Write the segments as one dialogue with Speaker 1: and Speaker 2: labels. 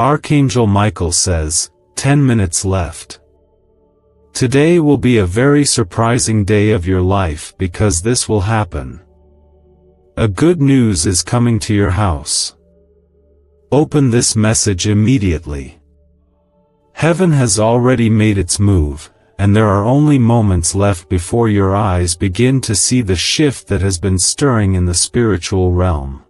Speaker 1: Archangel Michael says, 10 minutes left. Today will be a very surprising day of your life because this will happen. A good news is coming to your house. Open this message immediately. Heaven has already made its move, and there are only moments left before your eyes begin to see the shift that has been stirring in the spiritual realm.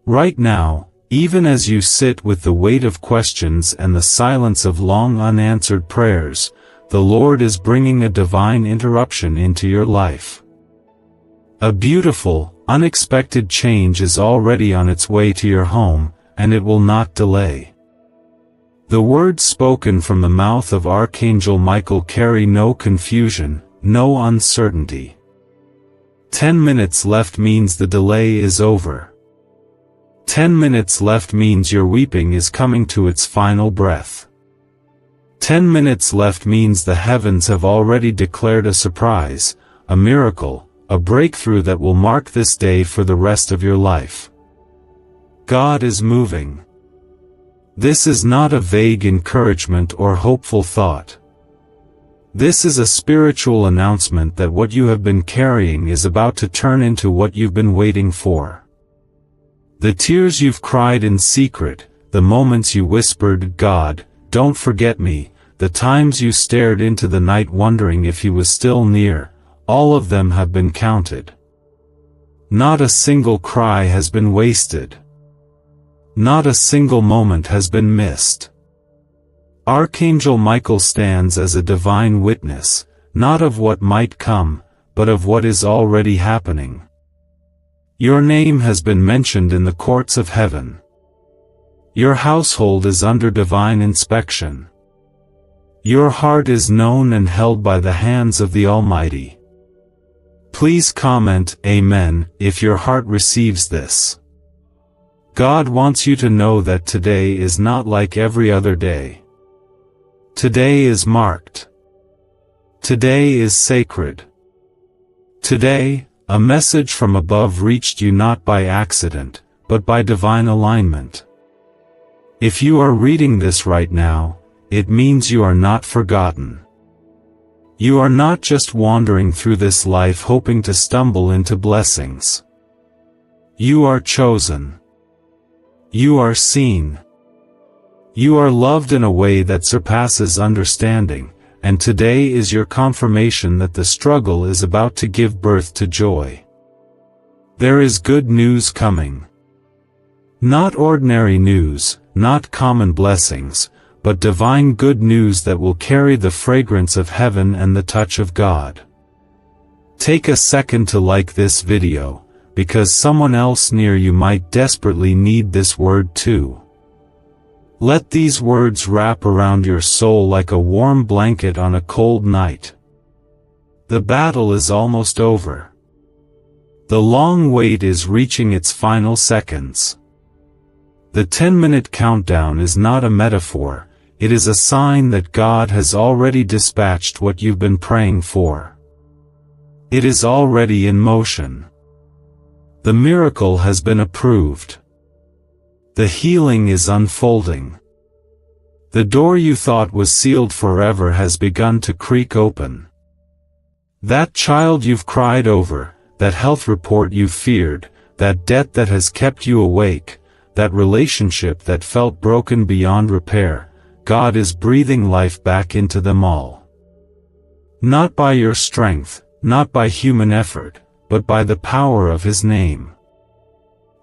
Speaker 1: Right now, even as you sit with the weight of questions and the silence of long unanswered prayers, the Lord is bringing a divine interruption into your life. A beautiful, unexpected change is already on its way to your home, and it will not delay. The words spoken from the mouth of Archangel Michael carry no confusion, no uncertainty. 10 minutes left means the delay is over. 10 minutes left means your weeping is coming to its final breath. 10 minutes left means the heavens have already declared a surprise, a miracle, a breakthrough that will mark this day for the rest of your life. God is moving. This is not a vague encouragement or hopeful thought. This is a spiritual announcement that what you have been carrying is about to turn into what you've been waiting for. The tears you've cried in secret, the moments you whispered, "God, don't forget me," the times you stared into the night wondering if He was still near, all of them have been counted. Not a single cry has been wasted. Not a single moment has been missed. Archangel Michael stands as a divine witness, not of what might come, but of what is already happening. Your name has been mentioned in the courts of heaven. Your household is under divine inspection. Your heart is known and held by the hands of the Almighty. Please comment Amen if your heart receives this. God wants you to know that today is not like every other day. Today is marked. Today is sacred. Today, a message from above reached you not by accident, but by divine alignment. If you are reading this right now, it means you are not forgotten. You are not just wandering through this life hoping to stumble into blessings. You are chosen. You are seen. You are loved in a way that surpasses understanding, and today is your confirmation that the struggle is about to give birth to joy. There is good news coming. Not ordinary news, not common blessings, but divine good news that will carry the fragrance of heaven and the touch of God. Take a second to like this video, because someone else near you might desperately need this word too. Let these words wrap around your soul like a warm blanket on a cold night. The battle is almost over. The long wait is reaching its final seconds. The 10-minute countdown is not a metaphor, it is a sign that God has already dispatched what you've been praying for. It is already in motion. The miracle has been approved. The healing is unfolding. The door you thought was sealed forever has begun to creak open. That child you've cried over, that health report you feared, that debt that has kept you awake, that relationship that felt broken beyond repair, God is breathing life back into them all. Not by your strength, not by human effort, but by the power of His name.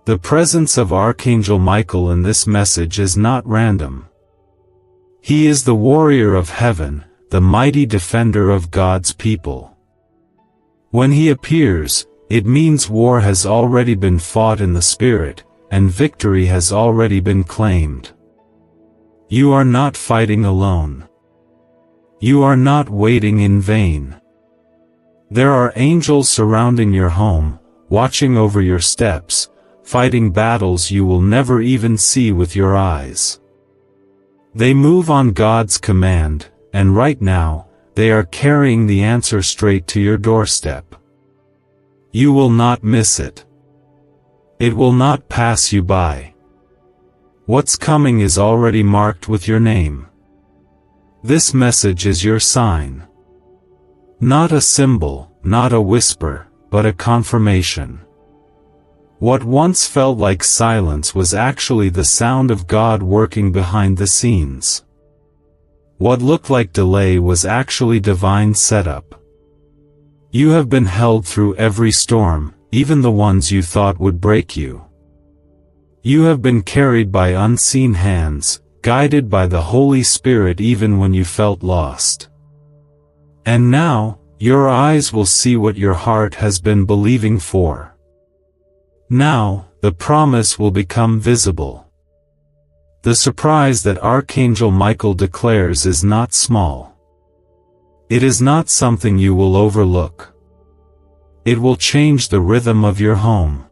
Speaker 1: The presence of Archangel Michael in this message is not random. He is the warrior of heaven, the mighty defender of God's people. When he appears, it means war has already been fought in the spirit, and victory has already been claimed. You are not fighting alone. You are not waiting in vain. There are angels surrounding your home, watching over your steps, fighting battles you will never even see with your eyes. They move on God's command, and right now, they are carrying the answer straight to your doorstep. You will not miss it. It will not pass you by. What's coming is already marked with your name. This message is your sign. Not a symbol, not a whisper, but a confirmation. What once felt like silence was actually the sound of God working behind the scenes. What looked like delay was actually divine setup. You have been held through every storm, even the ones you thought would break you. You have been carried by unseen hands, guided by the Holy Spirit even when you felt lost. And now, your eyes will see what your heart has been believing for. Now, the promise will become visible. The surprise that Archangel Michael declares is not small. It is not something you will overlook. It will change the rhythm of your home.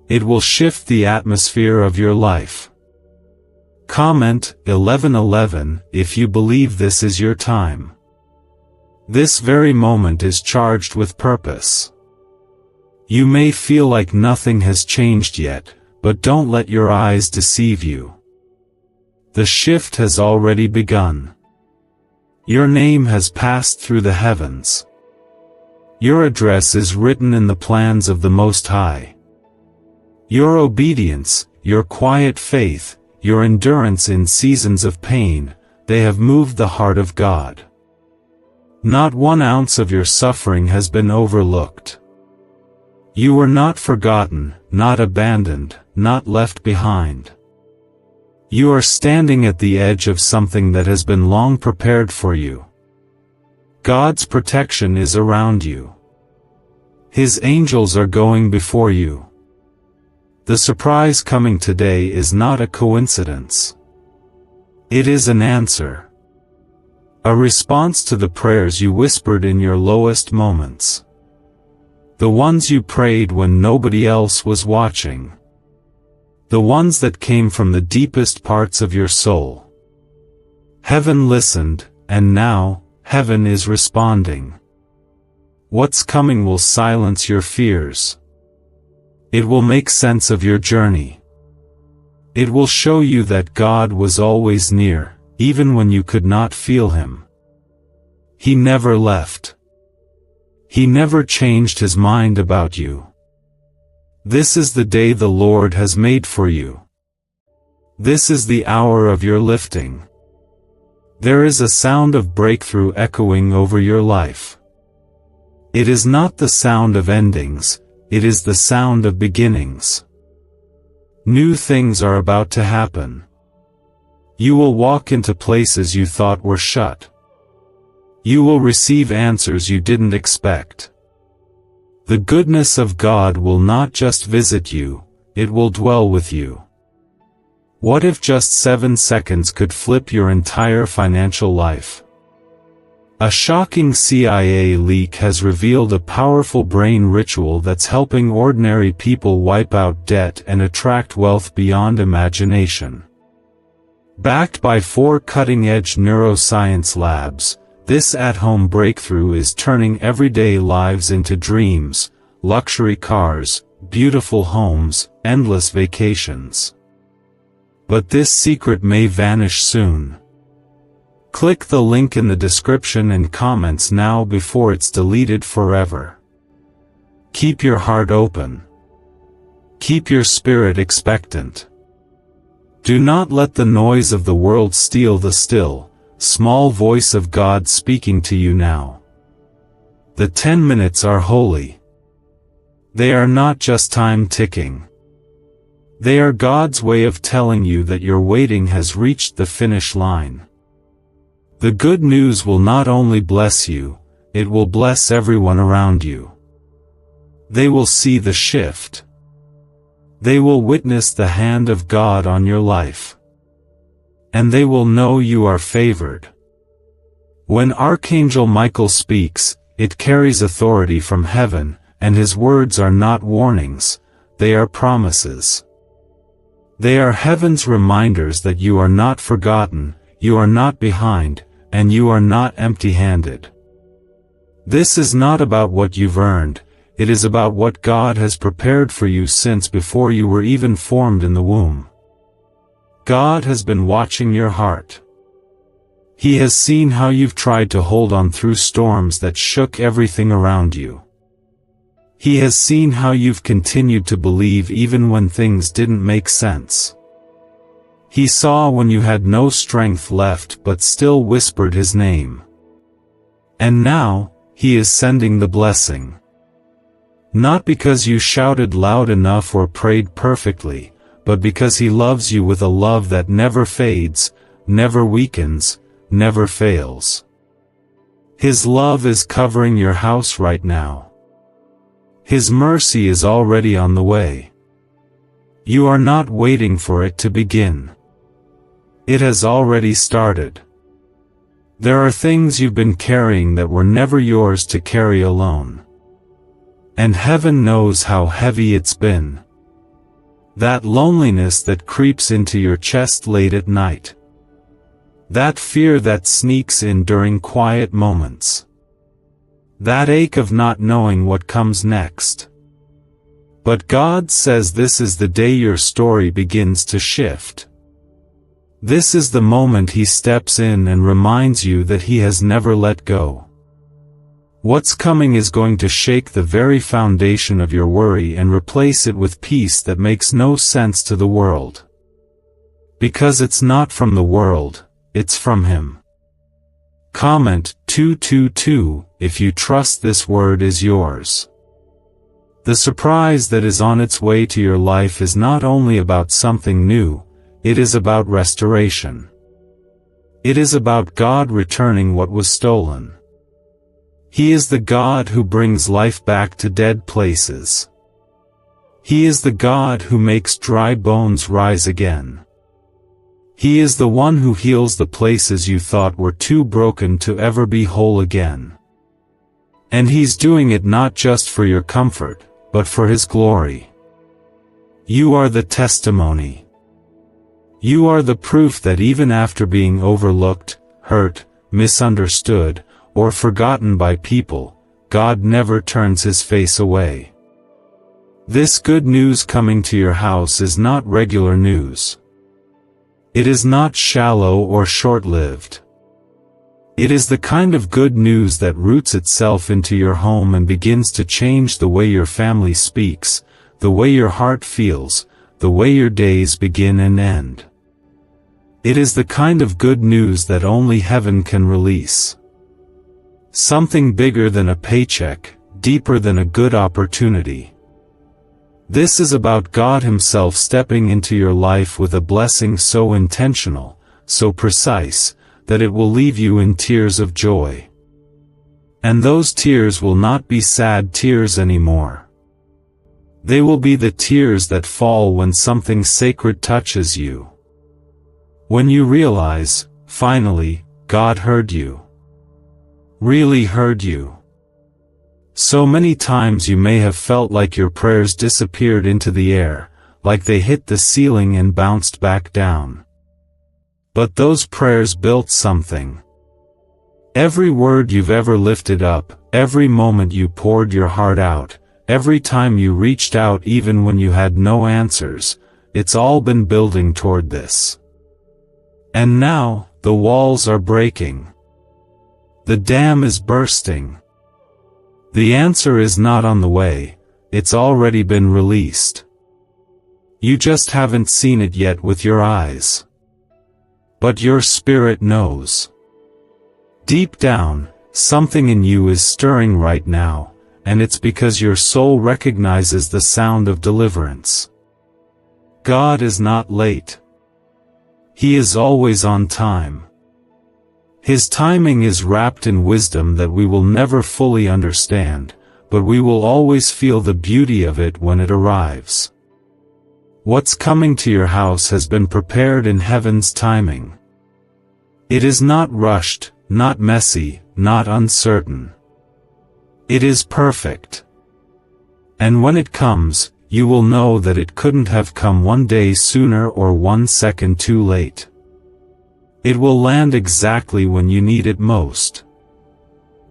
Speaker 1: It will shift the atmosphere of your life. Comment 1111 if you believe this is your time. This very moment is charged with purpose. You may feel like nothing has changed yet, but don't let your eyes deceive you. The shift has already begun. Your name has passed through the heavens. Your address is written in the plans of the Most High. Your obedience, your quiet faith, your endurance in seasons of pain, they have moved the heart of God. Not 1 ounce of your suffering has been overlooked. You were not forgotten, not abandoned, not left behind. You are standing at the edge of something that has been long prepared for you. God's protection is around you. His angels are going before you. The surprise coming today is not a coincidence. It is an answer. A response to the prayers you whispered in your lowest moments. The ones you prayed when nobody else was watching. The ones that came from the deepest parts of your soul. Heaven listened, and now, heaven is responding. What's coming will silence your fears. It will make sense of your journey. It will show you that God was always near, even when you could not feel Him. He never left. He never changed His mind about you. This is the day the Lord has made for you. This is the hour of your lifting. There is a sound of breakthrough echoing over your life. It is not the sound of endings, it is the sound of beginnings. New things are about to happen. You will walk into places you thought were shut. You will receive answers you didn't expect. The goodness of God will not just visit you, it will dwell with you. What if just 7 seconds could flip your entire financial life? A shocking CIA leak has revealed a powerful brain ritual that's helping ordinary people wipe out debt and attract wealth beyond imagination. Backed by 4 cutting-edge neuroscience labs, this at-home breakthrough is turning everyday lives into dreams, luxury cars, beautiful homes, endless vacations. But this secret may vanish soon. Click the link in the description and comments now before it's deleted forever. Keep your heart open. Keep your spirit expectant. Do not let the noise of the world steal the still, small voice of God speaking to you now. The 10 minutes are holy. They are not just time ticking. They are God's way of telling you that your waiting has reached the finish line. The good news will not only bless you, it will bless everyone around you. They will see the shift. They will witness the hand of God on your life. And they will know you are favored. When Archangel Michael speaks, it carries authority from heaven, and his words are not warnings, they are promises. They are heaven's reminders that you are not forgotten, you are not behind, and you are not empty-handed. This is not about what you've earned, it is about what God has prepared for you since before you were even formed in the womb. God has been watching your heart. He has seen how you've tried to hold on through storms that shook everything around you. He has seen how you've continued to believe even when things didn't make sense. He saw when you had no strength left but still whispered His name. And now, He is sending the blessing. Not because you shouted loud enough or prayed perfectly, but because He loves you with a love that never fades, never weakens, never fails. His love is covering your house right now. His mercy is already on the way. You are not waiting for it to begin. It has already started. There are things you've been carrying that were never yours to carry alone. And heaven knows how heavy it's been. That loneliness that creeps into your chest late at night. That fear that sneaks in during quiet moments. That ache of not knowing what comes next. But God says this is the day your story begins to shift. This is the moment He steps in and reminds you that He has never let go. What's coming is going to shake the very foundation of your worry and replace it with peace that makes no sense to the world. Because it's not from the world, it's from Him. Comment 222 if you trust this word is yours. The surprise that is on its way to your life is not only about something new, it is about restoration. It is about God returning what was stolen. He is the God who brings life back to dead places. He is the God who makes dry bones rise again. He is the one who heals the places you thought were too broken to ever be whole again. And He's doing it not just for your comfort, but for His glory. You are the testimony. You are the proof that even after being overlooked, hurt, misunderstood, or forgotten by people, God never turns His face away. This good news coming to your house is not regular news. It is not shallow or short-lived. It is the kind of good news that roots itself into your home and begins to change the way your family speaks, the way your heart feels, the way your days begin and end. It is the kind of good news that only heaven can release. Something bigger than a paycheck, deeper than a good opportunity. This is about God Himself stepping into your life with a blessing so intentional, so precise, that it will leave you in tears of joy. And those tears will not be sad tears anymore. They will be the tears that fall when something sacred touches you. When you realize, finally, God heard you. Really heard you. So many times you may have felt like your prayers disappeared into the air, like they hit the ceiling and bounced back down. But those prayers built something. Every word you've ever lifted up, every moment you poured your heart out, every time you reached out even when you had no answers, it's all been building toward this. And now, the walls are breaking. The dam is bursting. The answer is not on the way, it's already been released. You just haven't seen it yet with your eyes. But your spirit knows. Deep down, something in you is stirring right now, and it's because your soul recognizes the sound of deliverance. God is not late. He is always on time. His timing is wrapped in wisdom that we will never fully understand, but we will always feel the beauty of it when it arrives. What's coming to your house has been prepared in heaven's timing. It is not rushed, not messy, not uncertain. It is perfect. And when it comes, you will know that it couldn't have come one day sooner or 1 second too late. It will land exactly when you need it most.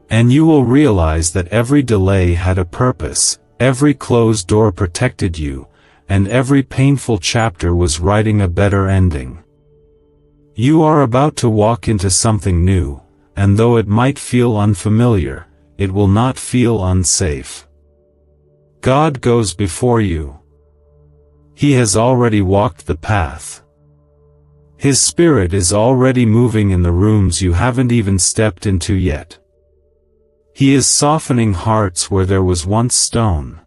Speaker 1: And you will realize that every delay had a purpose, every closed door protected you, and every painful chapter was writing a better ending. You are about to walk into something new, and though it might feel unfamiliar, it will not feel unsafe. God goes before you. He has already walked the path. His Spirit is already moving in the rooms you haven't even stepped into yet. He is softening hearts where there was once stone.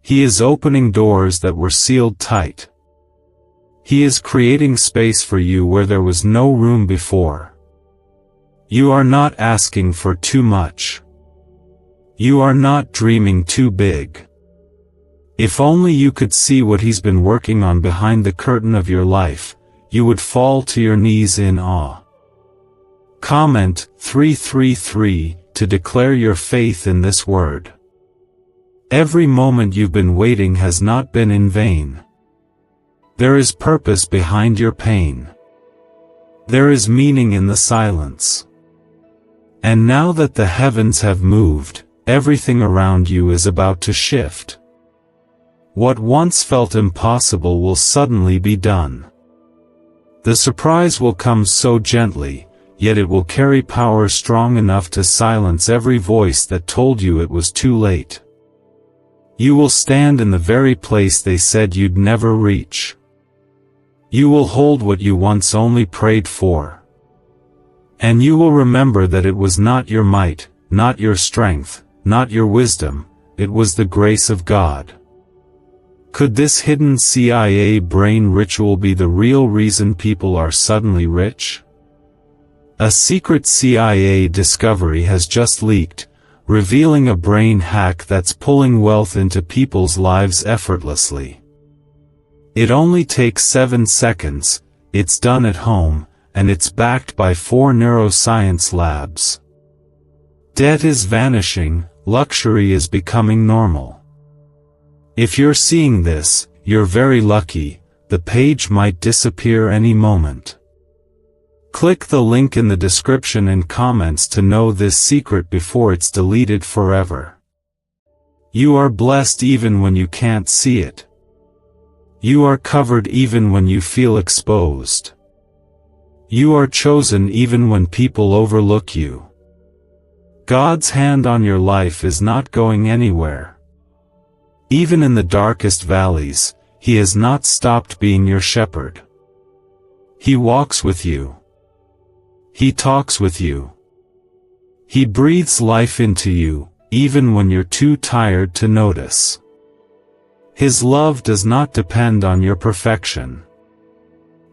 Speaker 1: He is opening doors that were sealed tight. He is creating space for you where there was no room before. You are not asking for too much. You are not dreaming too big. If only you could see what He's been working on behind the curtain of your life, you would fall to your knees in awe. Comment 333 to declare your faith in this word. Every moment you've been waiting has not been in vain. There is purpose behind your pain. There is meaning in the silence. And now that the heavens have moved, everything around you is about to shift. What once felt impossible will suddenly be done. The surprise will come so gently, yet it will carry power strong enough to silence every voice that told you it was too late. You will stand in the very place they said you'd never reach. You will hold what you once only prayed for. And you will remember that it was not your might, not your strength, not your wisdom, it was the grace of God. Could this hidden CIA brain ritual be the real reason people are suddenly rich? A secret CIA discovery has just leaked, revealing a brain hack that's pulling wealth into people's lives effortlessly. It only takes 7 seconds, it's done at home, and it's backed by 4 neuroscience labs. Debt is vanishing, luxury is becoming normal. If you're seeing this, you're very lucky, the page might disappear any moment. Click the link in the description and comments to know this secret before it's deleted forever. You are blessed even when you can't see it. You are covered even when you feel exposed. You are chosen even when people overlook you. God's hand on your life is not going anywhere. Even in the darkest valleys, He has not stopped being your shepherd. He walks with you. He talks with you. He breathes life into you, even when you're too tired to notice. His love does not depend on your perfection.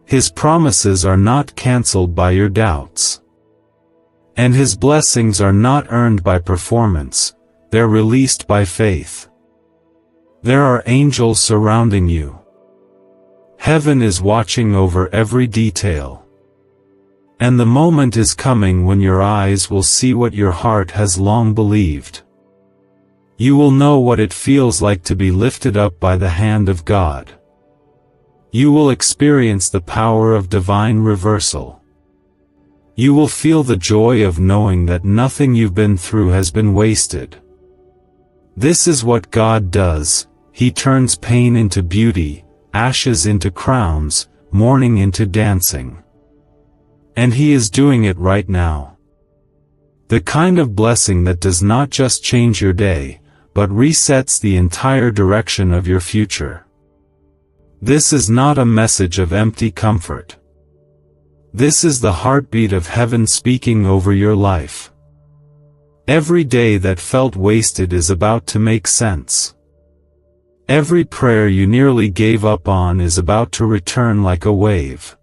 Speaker 1: His promises are not cancelled by your doubts. And His blessings are not earned by performance, they're released by faith. There are angels surrounding you. Heaven is watching over every detail. And the moment is coming when your eyes will see what your heart has long believed. You will know what it feels like to be lifted up by the hand of God. You will experience the power of divine reversal. You will feel the joy of knowing that nothing you've been through has been wasted. This is what God does. He turns pain into beauty, ashes into crowns, mourning into dancing. And He is doing it right now. The kind of blessing that does not just change your day, but resets the entire direction of your future. This is not a message of empty comfort. This is the heartbeat of heaven speaking over your life. Every day that felt wasted is about to make sense. Every prayer you nearly gave up on is about to return like a wave.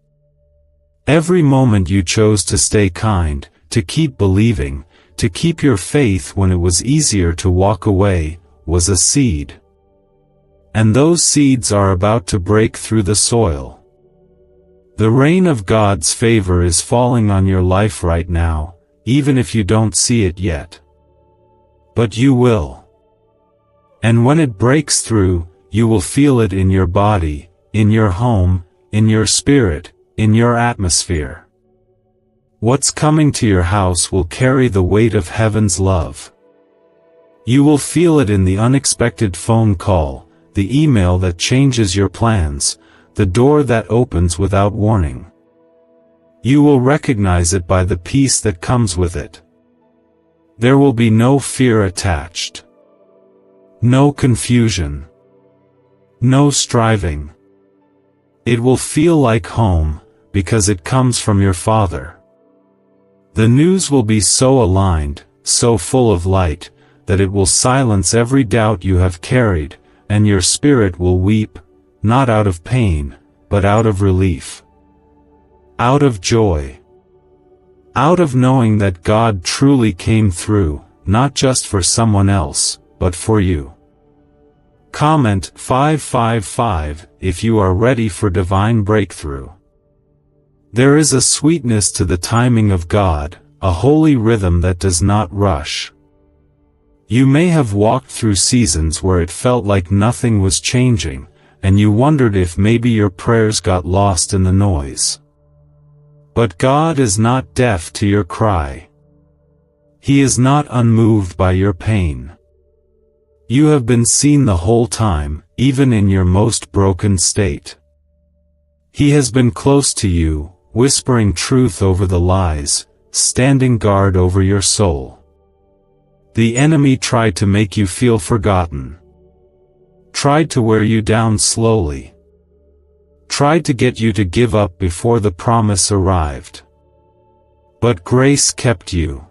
Speaker 1: Every moment you chose to stay kind, to keep believing, to keep your faith when it was easier to walk away, was a seed. And those seeds are about to break through the soil. The rain of God's favor is falling on your life right now, even if you don't see it yet. But you will. And when it breaks through, you will feel it in your body, in your home, in your spirit, in your atmosphere. What's coming to your house will carry the weight of heaven's love. You will feel it in the unexpected phone call, the email that changes your plans, the door that opens without warning. You will recognize it by the peace that comes with it. There will be no fear attached. No confusion. No striving. It will feel like home, because it comes from your Father. The news will be so aligned, so full of light, that it will silence every doubt you have carried, and your spirit will weep, not out of pain, but out of relief. Out of joy. Out of knowing that God truly came through, not just for someone else, but for you. Comment 555 if you are ready for divine breakthrough. There is a sweetness to the timing of God, a holy rhythm that does not rush. You may have walked through seasons where it felt like nothing was changing, and you wondered if maybe your prayers got lost in the noise. But God is not deaf to your cry. He is not unmoved by your pain. You have been seen the whole time, even in your most broken state. He has been close to you, whispering truth over the lies, standing guard over your soul. The enemy tried to make you feel forgotten. Tried to wear you down slowly. Tried to get you to give up before the promise arrived. But grace kept you.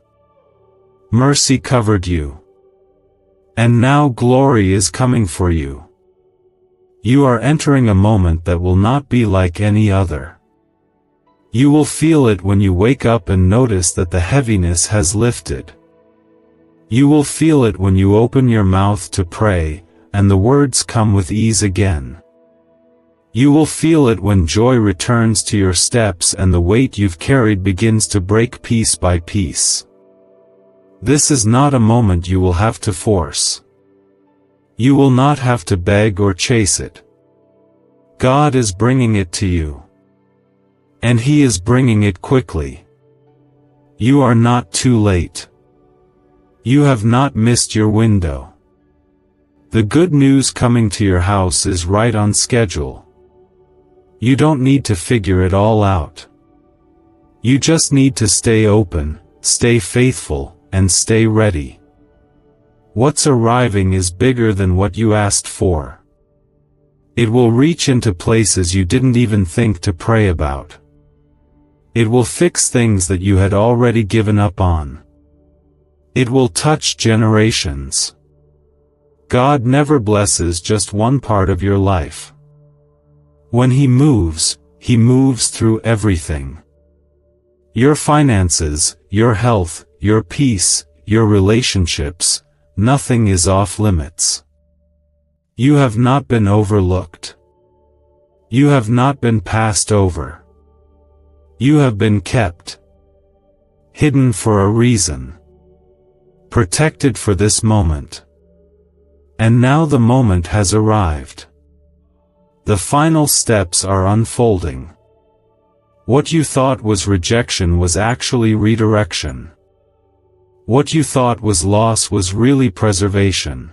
Speaker 1: Mercy covered you. And now glory is coming for you. You are entering a moment that will not be like any other. You will feel it when you wake up and notice that the heaviness has lifted. You will feel it when you open your mouth to pray, and the words come with ease again. You will feel it when joy returns to your steps and the weight you've carried begins to break piece by piece. This is not a moment you will have to force. You will not have to beg or chase it. God is bringing it to you. And He is bringing it quickly. You are not too late. You have not missed your window. The good news coming to your house is right on schedule. You don't need to figure it all out. You just need to stay open, stay faithful, and stay ready. What's arriving is bigger than what you asked for. It will reach into places you didn't even think to pray about. It will fix things that you had already given up on. It will touch generations. God never blesses just one part of your life. When He moves through everything. Your finances, your health, your peace, your relationships, nothing is off limits. You have not been overlooked. You have not been passed over. You have been kept. Hidden for a reason. Protected for this moment. And now the moment has arrived. The final steps are unfolding. What you thought was rejection was actually redirection. What you thought was loss was really preservation.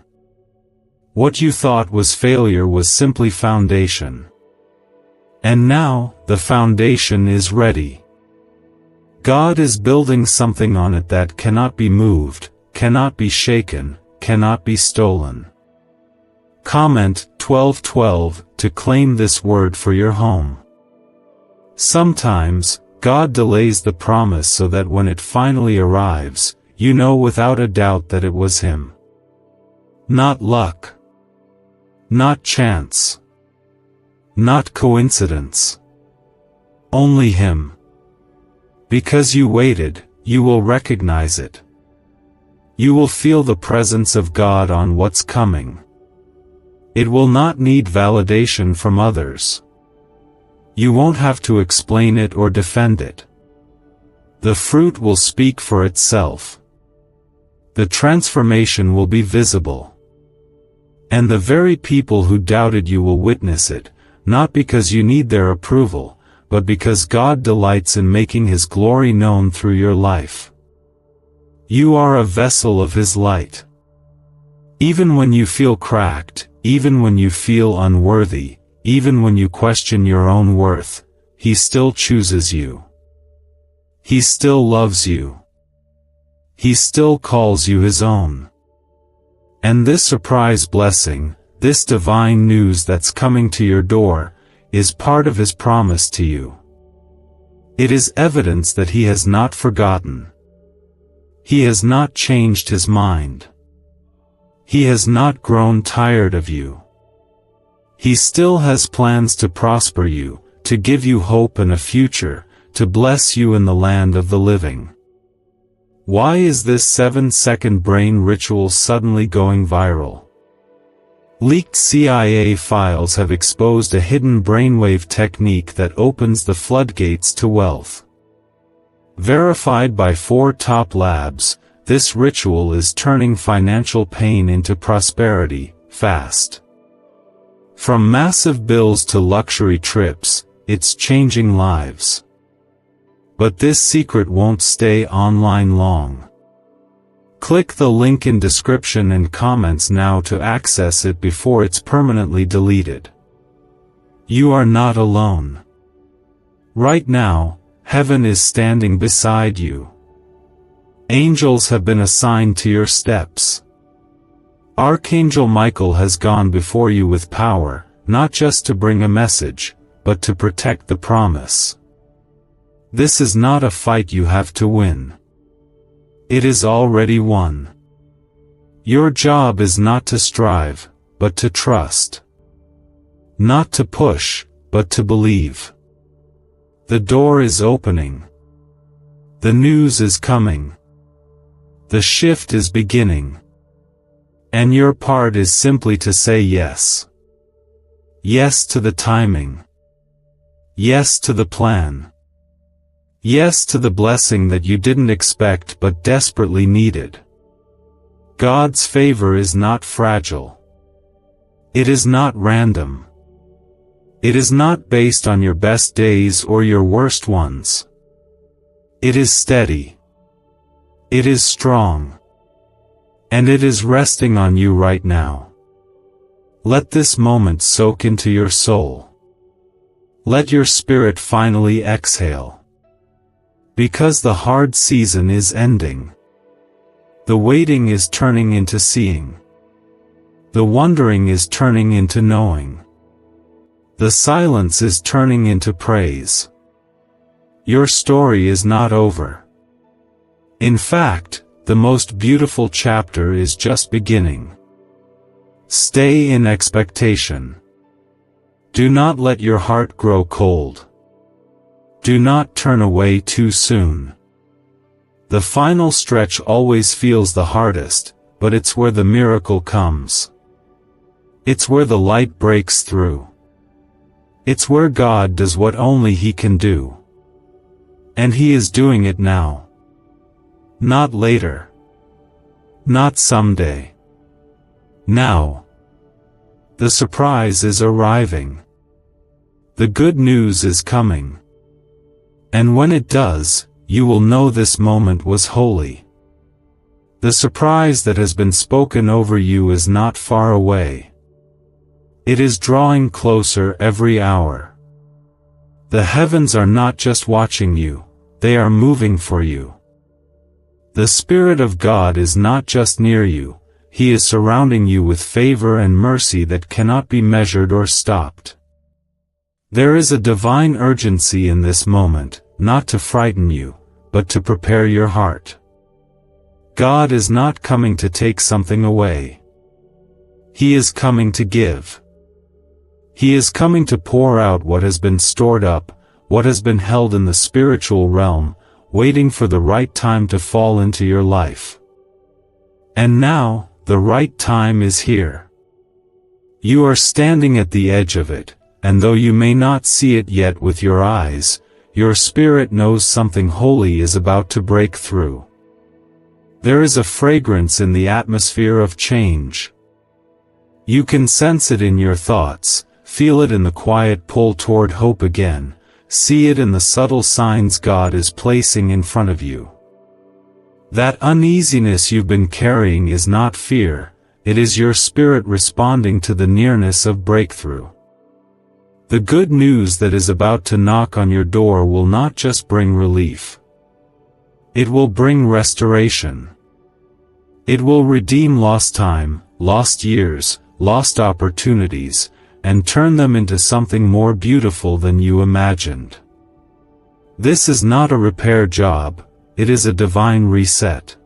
Speaker 1: What you thought was failure was simply foundation. And now, the foundation is ready. God is building something on it that cannot be moved, cannot be shaken, cannot be stolen. Comment 1212 to claim this word for your home. Sometimes, God delays the promise so that when it finally arrives, you know without a doubt that it was Him. Not luck. Not chance. Not coincidence. Only Him. Because you waited, you will recognize it. You will feel the presence of God on what's coming. It will not need validation from others. You won't have to explain it or defend it. The fruit will speak for itself. The transformation will be visible. And the very people who doubted you will witness it, not because you need their approval, but because God delights in making His glory known through your life. You are a vessel of His light. Even when you feel cracked, even when you feel unworthy, even when you question your own worth, He still chooses you. He still loves you. He still calls you his own. And this surprise blessing, this divine news that's coming to your door, is part of his promise to you. It is evidence that he has not forgotten. He has not changed his mind. He has not grown tired of you. He still has plans to prosper you, to give you hope and a future, to bless you in the land of the living. Why is this 7-second brain ritual suddenly going viral? Leaked CIA files have exposed a hidden brainwave technique that opens the floodgates to wealth. Verified by 4 top labs, this ritual is turning financial pain into prosperity, fast. From massive bills to luxury trips, it's changing lives. But this secret won't stay online long. Click the link in description and comments now to access it before it's permanently deleted. You are not alone. Right now, heaven is standing beside you. Angels have been assigned to your steps. Archangel Michael has gone before you with power, not just to bring a message, but to protect the promise. This is not a fight you have to win. It is already won. Your job is not to strive, but to trust. Not to push, but to believe. The door is opening. The news is coming. The shift is beginning. And your part is simply to say yes. Yes to the timing. Yes to the plan. Yes to the blessing that you didn't expect but desperately needed. God's favor is not fragile. It is not random. It is not based on your best days or your worst ones. It is steady. It is strong. And it is resting on you right now. Let this moment soak into your soul. Let your spirit finally exhale. Because the hard season is ending. The waiting is turning into seeing. The wondering is turning into knowing. The silence is turning into praise. Your story is not over. In fact, the most beautiful chapter is just beginning. Stay in expectation. Do not let your heart grow cold. Do not turn away too soon. The final stretch always feels the hardest, but it's where the miracle comes. It's where the light breaks through. It's where God does what only He can do. And He is doing it now. Not later. Not someday. Now. The surprise is arriving. The good news is coming. And when it does, you will know this moment was holy. The surprise that has been spoken over you is not far away. It is drawing closer every hour. The heavens are not just watching you, they are moving for you. The Spirit of God is not just near you, He is surrounding you with favor and mercy that cannot be measured or stopped. There is a divine urgency in this moment, not to frighten you, but to prepare your heart. God is not coming to take something away. He is coming to give. He is coming to pour out what has been stored up, what has been held in the spiritual realm, waiting for the right time to fall into your life. And now, the right time is here. You are standing at the edge of it, and though you may not see it yet with your eyes, your spirit knows something holy is about to break through. There is a fragrance in the atmosphere of change. You can sense it in your thoughts, feel it in the quiet pull toward hope again, see it in the subtle signs God is placing in front of you. That uneasiness you've been carrying is not fear, it is your spirit responding to the nearness of breakthrough. The good news that is about to knock on your door will not just bring relief. It will bring restoration. It will redeem lost time, lost years, lost opportunities, and turn them into something more beautiful than you imagined. This is not a repair job, it is a divine reset.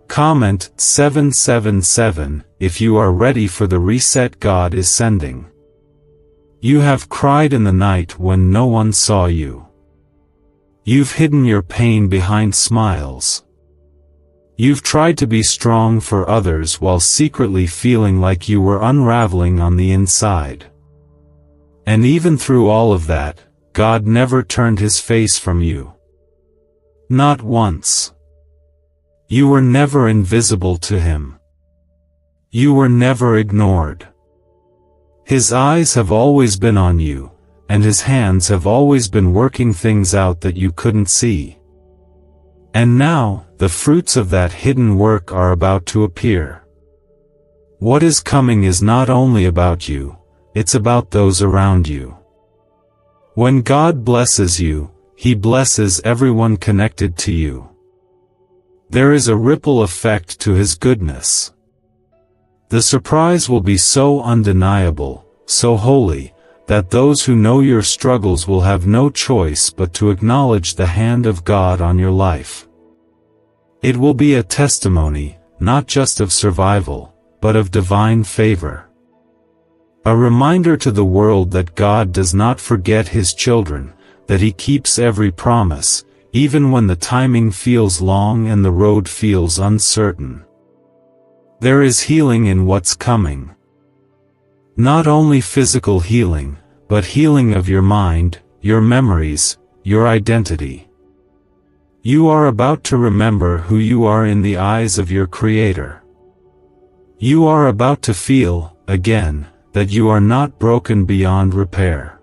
Speaker 1: Comment 777 if you are ready for the reset God is sending. You have cried in the night when no one saw you. You've hidden your pain behind smiles. You've tried to be strong for others while secretly feeling like you were unraveling on the inside. And even through all of that, God never turned his face from you. Not once. You were never invisible to him. You were never ignored. His eyes have always been on you, and his hands have always been working things out that you couldn't see. And now, the fruits of that hidden work are about to appear. What is coming is not only about you, it's about those around you. When God blesses you, he blesses everyone connected to you. There is a ripple effect to his goodness. The surprise will be so undeniable, so holy, that those who know your struggles will have no choice but to acknowledge the hand of God on your life. It will be a testimony, not just of survival, but of divine favor. A reminder to the world that God does not forget his children, that he keeps every promise, even when the timing feels long and the road feels uncertain. There is healing in what's coming. Not only physical healing, but healing of your mind, your memories, your identity. You are about to remember who you are in the eyes of your Creator. You are about to feel, again, that you are not broken beyond repair.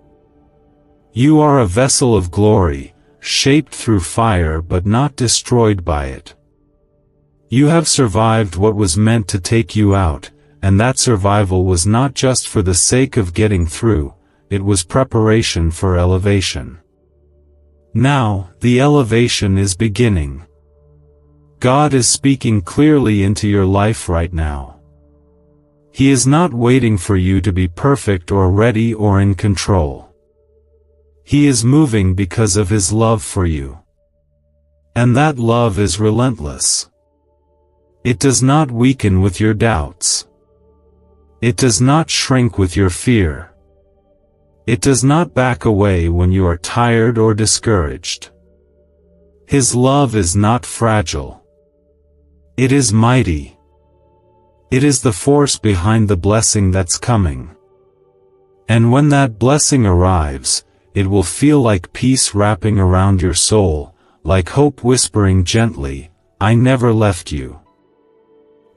Speaker 1: You are a vessel of glory, shaped through fire but not destroyed by it. You have survived what was meant to take you out, and that survival was not just for the sake of getting through, it was preparation for elevation. Now, the elevation is beginning. God is speaking clearly into your life right now. He is not waiting for you to be perfect or ready or in control. He is moving because of his love for you. And that love is relentless. It does not weaken with your doubts. It does not shrink with your fear. It does not back away when you are tired or discouraged. His love is not fragile. It is mighty. It is the force behind the blessing that's coming. And when that blessing arrives, it will feel like peace wrapping around your soul, like hope whispering gently, "I never left you."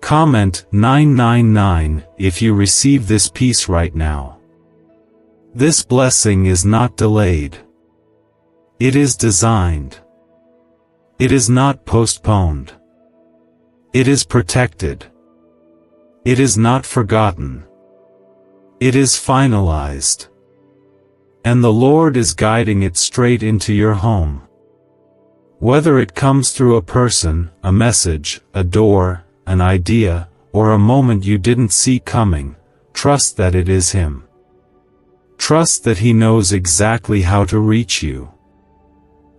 Speaker 1: Comment 999 if you receive this peace right now. This blessing is not delayed. It is designed. It is not postponed. It is protected. It is not forgotten. It is finalized. And the Lord is guiding it straight into your home. Whether it comes through a person, a message, a door, an idea, or a moment you didn't see coming, trust that it is him. Trust that he knows exactly how to reach you.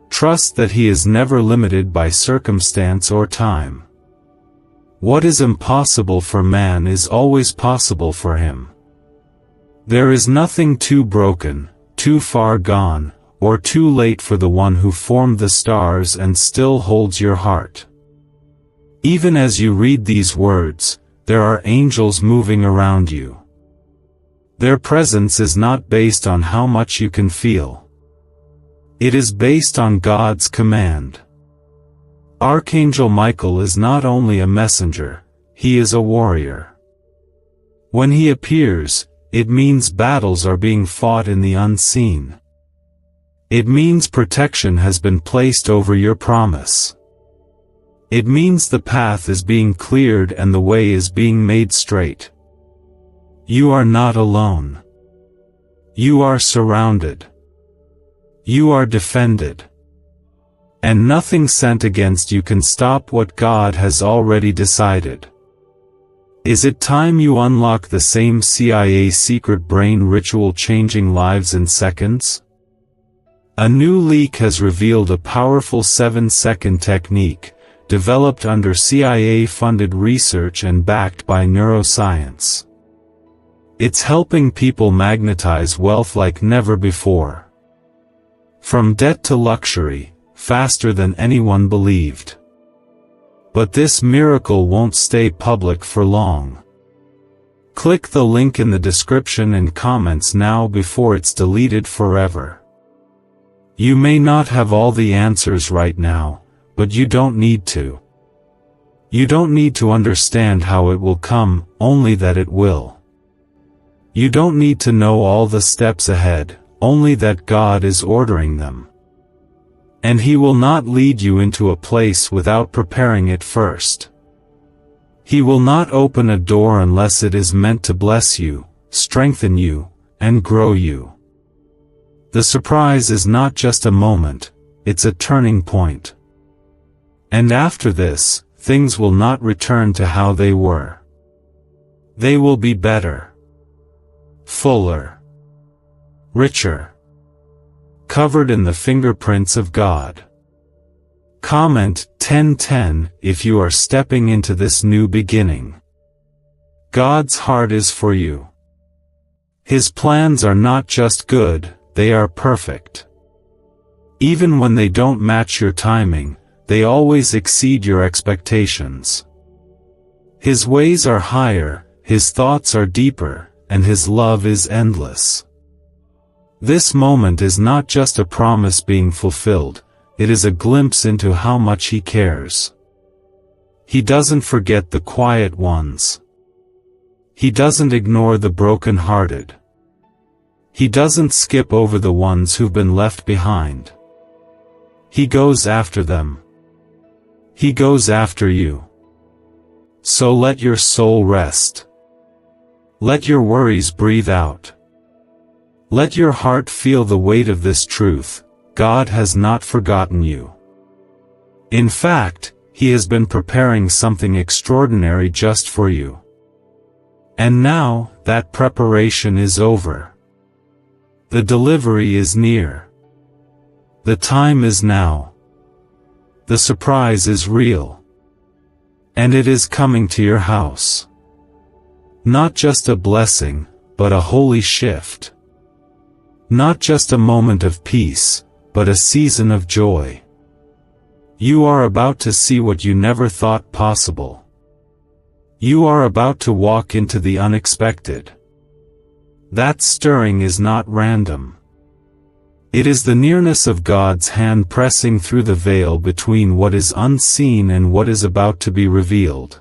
Speaker 1: Trust that he is never limited by circumstance or time. What is impossible for man is always possible for him. There is nothing too broken, too far gone, or too late for the one who formed the stars and still holds your heart. Even as you read these words, there are angels moving around you. Their presence is not based on how much you can feel. It is based on God's command. Archangel Michael is not only a messenger, he is a warrior. When he appears, it means battles are being fought in the unseen. It means protection has been placed over your promise. It means the path is being cleared and the way is being made straight. You are not alone. You are surrounded. You are defended. And nothing sent against you can stop what God has already decided. Is it time you unlock the same CIA secret brain ritual changing lives in seconds? A new leak has revealed a powerful 7-second technique, developed under CIA-funded research and backed by neuroscience. It's helping people magnetize wealth like never before. From debt to luxury, faster than anyone believed. But this miracle won't stay public for long. Click the link in the description and comments now before it's deleted forever. You may not have all the answers right now, but you don't need to. You don't need to understand how it will come, only that it will. You don't need to know all the steps ahead, only that God is ordering them. And He will not lead you into a place without preparing it first. He will not open a door unless it is meant to bless you, strengthen you, and grow you. The surprise is not just a moment, it's a turning point. And after this, things will not return to how they were. They will be better, fuller, richer, covered in the fingerprints of God. Comment 1010 if you are stepping into this new beginning. God's heart is for you. His plans are not just good, they are perfect. Even when they don't match your timing, they always exceed your expectations. His ways are higher, His thoughts are deeper, and His love is endless. This moment is not just a promise being fulfilled, it is a glimpse into how much He cares. He doesn't forget the quiet ones. He doesn't ignore the broken-hearted. He doesn't skip over the ones who've been left behind. He goes after them. He goes after you. So let your soul rest. Let your worries breathe out. Let your heart feel the weight of this truth: God has not forgotten you. In fact, He has been preparing something extraordinary just for you. And now, that preparation is over. The delivery is near. The time is now. The surprise is real. And it is coming to your house. Not just a blessing, but a holy shift. Not just a moment of peace, but a season of joy. You are about to see what you never thought possible. You are about to walk into the unexpected. That stirring is not random. It is the nearness of God's hand pressing through the veil between what is unseen and what is about to be revealed.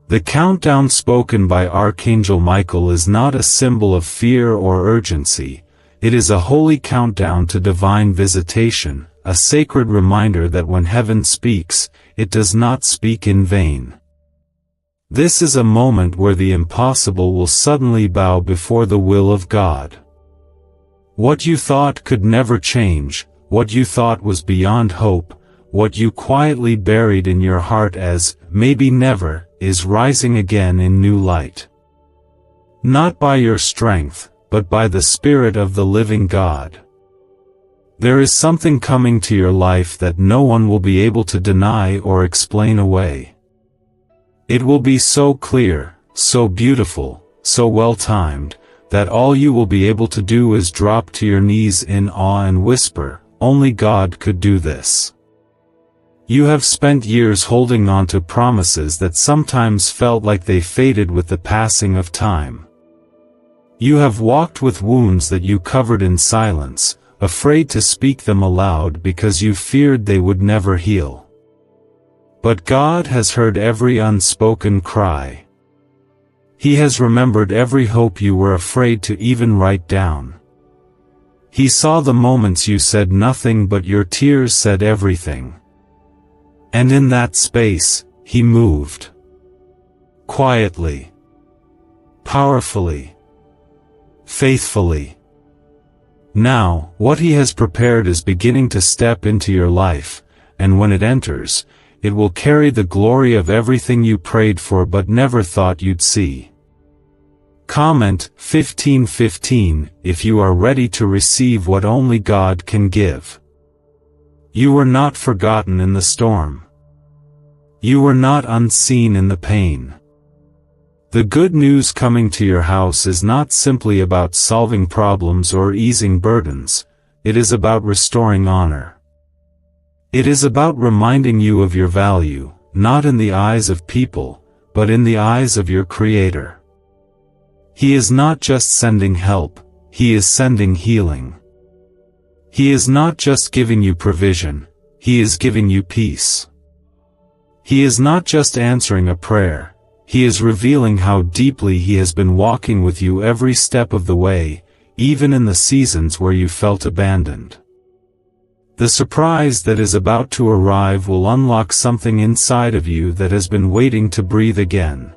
Speaker 1: The countdown spoken by Archangel Michael is not a symbol of fear or urgency. It is a holy countdown to divine visitation, a sacred reminder that when heaven speaks, it does not speak in vain. This is a moment where the impossible will suddenly bow before the will of God. What you thought could never change, what you thought was beyond hope, what you quietly buried in your heart as, maybe never, is rising again in new light. Not by your strength, but by the Spirit of the living God. There is something coming to your life that no one will be able to deny or explain away. It will be so clear, so beautiful, so well-timed, that all you will be able to do is drop to your knees in awe and whisper, "Only God could do this." You have spent years holding on to promises that sometimes felt like they faded with the passing of time. You have walked with wounds that you covered in silence, afraid to speak them aloud because you feared they would never heal. But God has heard every unspoken cry. He has remembered every hope you were afraid to even write down. He saw the moments you said nothing but your tears said everything. And in that space, He moved. Quietly. Powerfully. Faithfully. Now, what He has prepared is beginning to step into your life, and when it enters, it will carry the glory of everything you prayed for but never thought you'd see. Comment 1515 if you are ready to receive what only God can give. You were not forgotten in the storm. You were not unseen in the pain. The good news coming to your house is not simply about solving problems or easing burdens, it is about restoring honor. It is about reminding you of your value, not in the eyes of people, but in the eyes of your Creator. He is not just sending help, He is sending healing. He is not just giving you provision, He is giving you peace. He is not just answering a prayer, He is revealing how deeply He has been walking with you every step of the way, even in the seasons where you felt abandoned. The surprise that is about to arrive will unlock something inside of you that has been waiting to breathe again.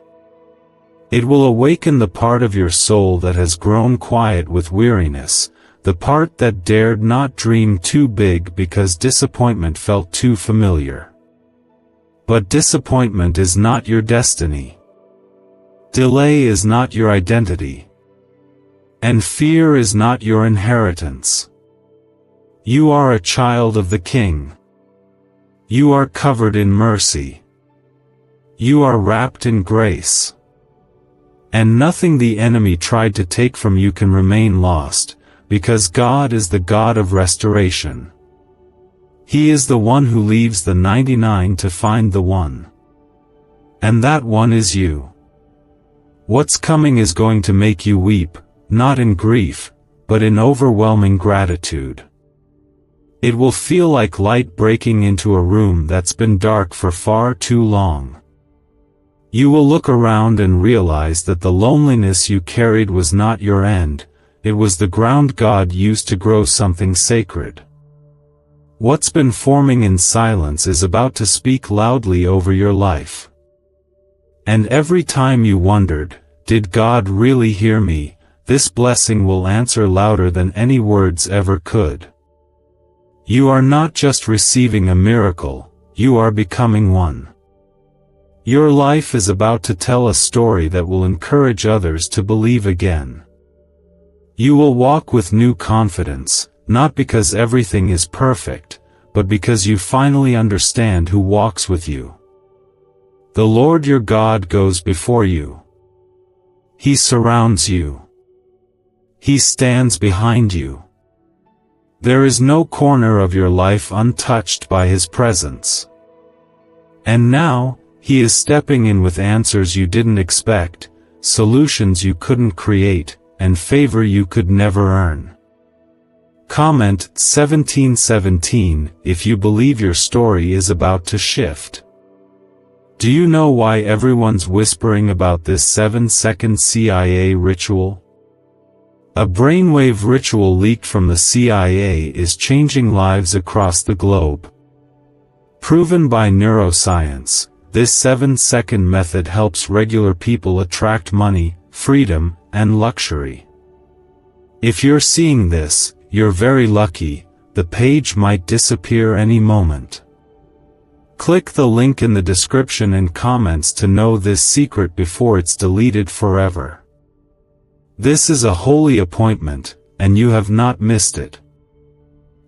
Speaker 1: It will awaken the part of your soul that has grown quiet with weariness, the part that dared not dream too big because disappointment felt too familiar. But disappointment is not your destiny. Delay is not your identity. And fear is not your inheritance. You are a child of the King. You are covered in mercy. You are wrapped in grace. And nothing the enemy tried to take from you can remain lost, because God is the God of restoration. He is the one who leaves the 99 to find the one. And that one is you. What's coming is going to make you weep, not in grief, but in overwhelming gratitude. It will feel like light breaking into a room that's been dark for far too long. You will look around and realize that the loneliness you carried was not your end, it was the ground God used to grow something sacred. What's been forming in silence is about to speak loudly over your life. And every time you wondered, did God really hear me, this blessing will answer louder than any words ever could. You are not just receiving a miracle, you are becoming one. Your life is about to tell a story that will encourage others to believe again. You will walk with new confidence, not because everything is perfect, but because you finally understand who walks with you. The Lord your God goes before you. He surrounds you. He stands behind you. There is no corner of your life untouched by His presence. And now, He is stepping in with answers you didn't expect, solutions you couldn't create, and favor you could never earn. Comment 1717 if you believe your story is about to shift. Do you know why everyone's whispering about this 7-second CIA ritual? A brainwave ritual leaked from the CIA is changing lives across the globe. Proven by neuroscience, this 7-second method helps regular people attract money, freedom, and luxury. If you're seeing this, you're very lucky, the page might disappear any moment. Click the link in the description and comments to know this secret before it's deleted forever. This is a holy appointment, and you have not missed it.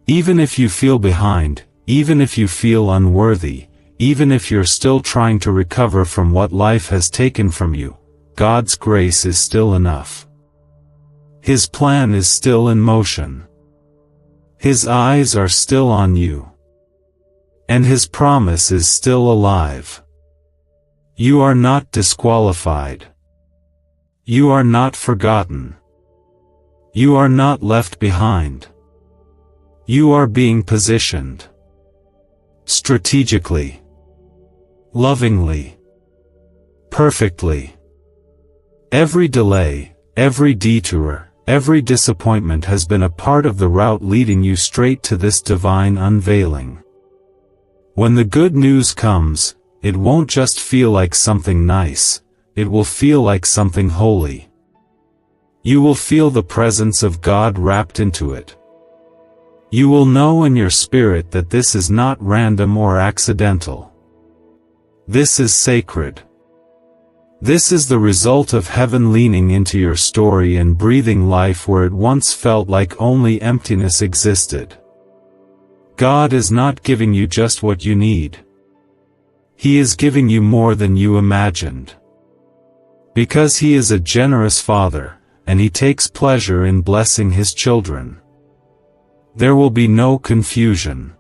Speaker 1: Even if you feel behind, even if you feel unworthy, even if you're still trying to recover from what life has taken from you, God's grace is still enough. His plan is still in motion. His eyes are still on you. And His promise is still alive. You are not disqualified. You are not forgotten. You are not left behind. You are being positioned. Strategically. Lovingly. Perfectly. Every delay, every detour, every disappointment has been a part of the route leading you straight to this divine unveiling. When the good news comes, it won't just feel like something nice, it will feel like something holy. You will feel the presence of God wrapped into it. You will know in your spirit that this is not random or accidental. This is sacred. This is the result of heaven leaning into your story and breathing life where it once felt like only emptiness existed. God is not giving you just what you need. He is giving you more than you imagined. Because He is a generous Father, and He takes pleasure in blessing His children. There will be no confusion.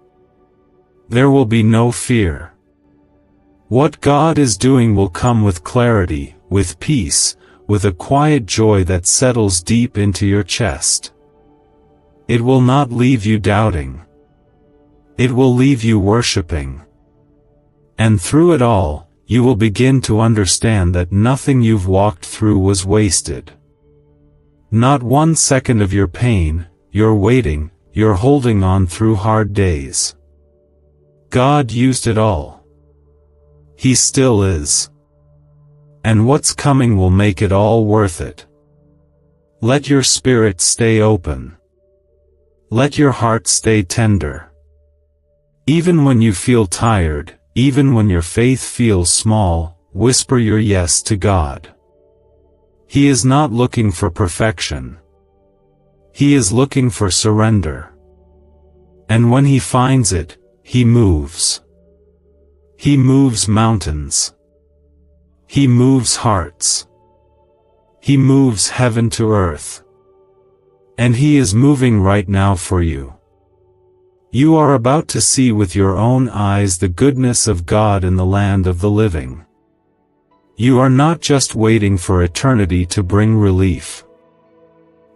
Speaker 1: There will be no fear. What God is doing will come with clarity, with peace, with a quiet joy that settles deep into your chest. It will not leave you doubting. It will leave you worshiping. And through it all, you will begin to understand that nothing you've walked through was wasted. Not 1 second of your pain, your waiting, your holding on through hard days. God used it all. He still is. And what's coming will make it all worth it. Let your spirit stay open. Let your heart stay tender. Even when you feel tired, even when your faith feels small, whisper your yes to God. He is not looking for perfection. He is looking for surrender. And when He finds it, He moves. He moves mountains. He moves hearts. He moves heaven to earth. And He is moving right now for you. You are about to see with your own eyes the goodness of God in the land of the living. You are not just waiting for eternity to bring relief.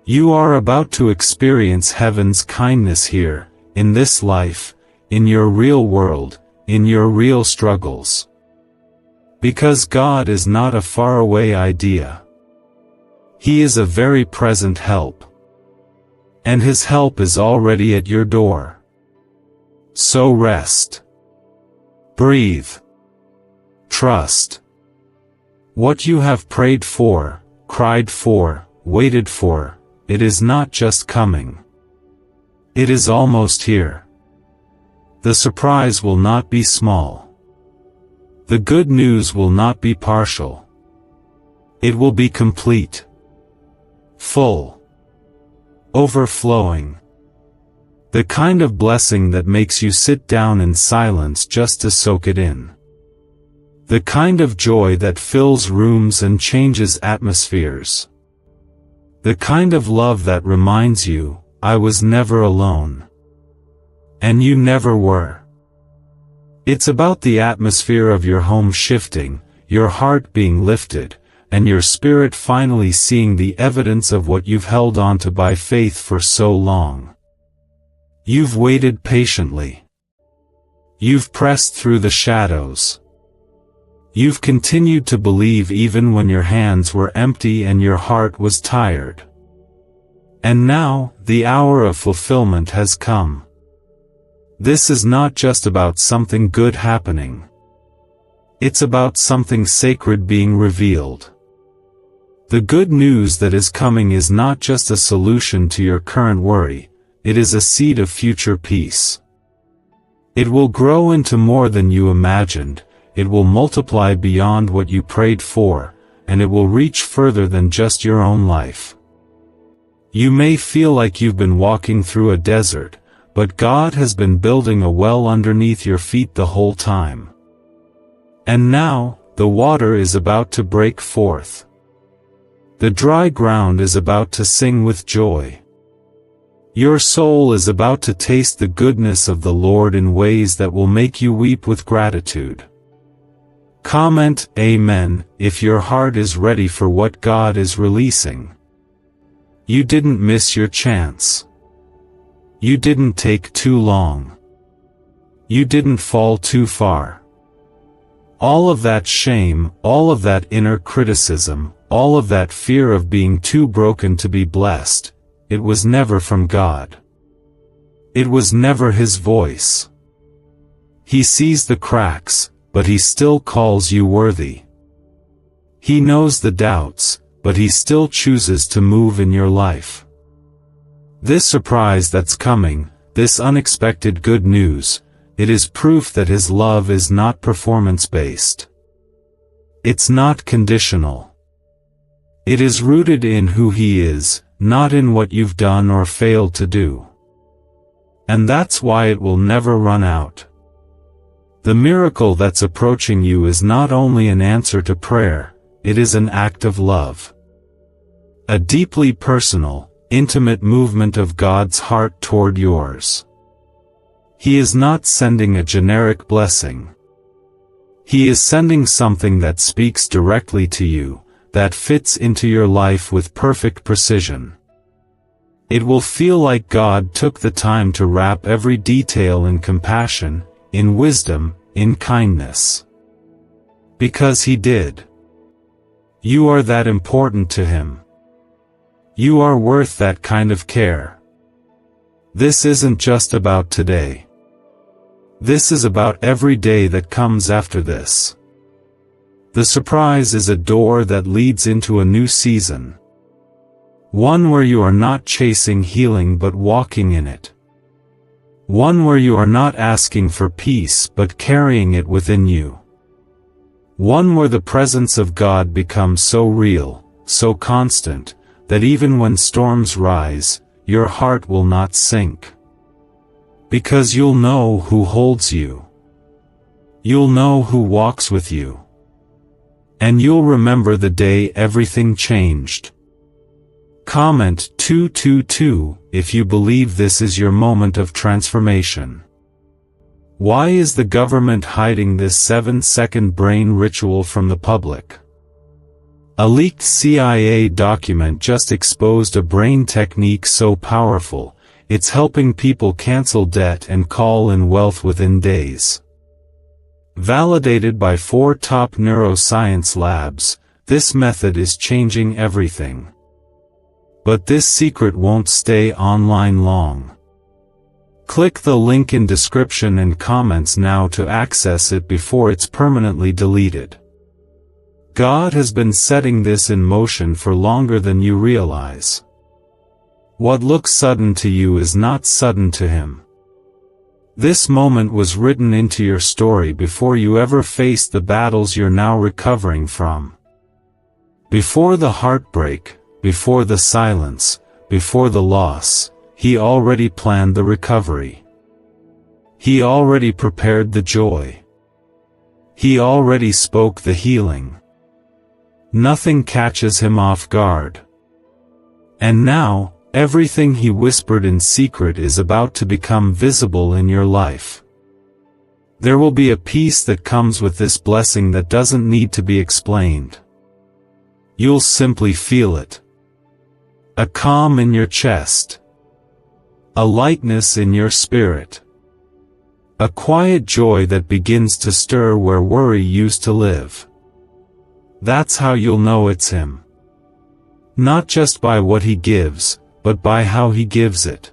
Speaker 1: You are about to experience heaven's kindness here, in this life, in your real world, in your real struggles. Because God is not a faraway idea. He is a very present help. And His help is already at your door. So rest. Breathe. Trust. What you have prayed for, cried for, waited for, it is not just coming. It is almost here. The surprise will not be small. The good news will not be partial. It will be complete. Full. Overflowing. The kind of blessing that makes you sit down in silence just to soak it in. The kind of joy that fills rooms and changes atmospheres. The kind of love that reminds you, I was never alone. And you never were. It's about the atmosphere of your home shifting, your heart being lifted, and your spirit finally seeing the evidence of what you've held onto by faith for so long. You've waited patiently. You've pressed through the shadows. You've continued to believe even when your hands were empty and your heart was tired. And now, the hour of fulfillment has come. This is not just about something good happening. It's about something sacred being revealed. The good news that is coming is not just a solution to your current worry, it is a seed of future peace. It will grow into more than you imagined, it will multiply beyond what you prayed for, and it will reach further than just your own life. You may feel like you've been walking through a desert, but God has been building a well underneath your feet the whole time. And now, the water is about to break forth. The dry ground is about to sing with joy. Your soul is about to taste the goodness of the Lord in ways that will make you weep with gratitude. Comment Amen if your heart is ready for what God is releasing. You didn't miss your chance. You didn't take too long. You didn't fall too far. All of that shame, all of that inner criticism, all of that fear of being too broken to be blessed, it was never from God. It was never His voice. He sees the cracks, but He still calls you worthy. He knows the doubts, but He still chooses to move in your life. This surprise that's coming, this unexpected good news, it is proof that His love is not performance-based. It's not conditional. It is rooted in who He is, not in what you've done or failed to do. And that's why it will never run out. The miracle that's approaching you is not only an answer to prayer, it is an act of love. A deeply personal, intimate movement of God's heart toward yours. He is not sending a generic blessing. He is sending something that speaks directly to you, that fits into your life with perfect precision. It will feel like God took the time to wrap every detail in compassion, in wisdom, in kindness. Because He did. You are that important to Him. You are worth that kind of care. This isn't just about today. This is about every day that comes after this. The surprise is a door that leads into a new season. One where you are not chasing healing but walking in it. One where you are not asking for peace but carrying it within you. One where the presence of God becomes so real, so constant, that even when storms rise, your heart will not sink. Because you'll know who holds you. You'll know who walks with you. And you'll remember the day everything changed. Comment 222 if you believe this is your moment of transformation. Why is the government hiding this 7-second brain ritual from the public? A leaked CIA document just exposed a brain technique so powerful, it's helping people cancel debt and call in wealth within days. Validated by 4 top neuroscience labs, this method is changing everything. But this secret won't stay online long. Click the link in description and comments now to access it before it's permanently deleted. God has been setting this in motion for longer than you realize. What looks sudden to you is not sudden to Him. This moment was written into your story before you ever faced the battles you're now recovering from. Before the heartbreak, before the silence, before the loss, He already planned the recovery. He already prepared the joy. He already spoke the healing. Nothing catches Him off guard. And now, everything He whispered in secret is about to become visible in your life. There will be a peace that comes with this blessing that doesn't need to be explained. You'll simply feel it. A calm in your chest. A lightness in your spirit. A quiet joy that begins to stir where worry used to live. That's how you'll know it's Him. Not just by what He gives, but by how He gives it.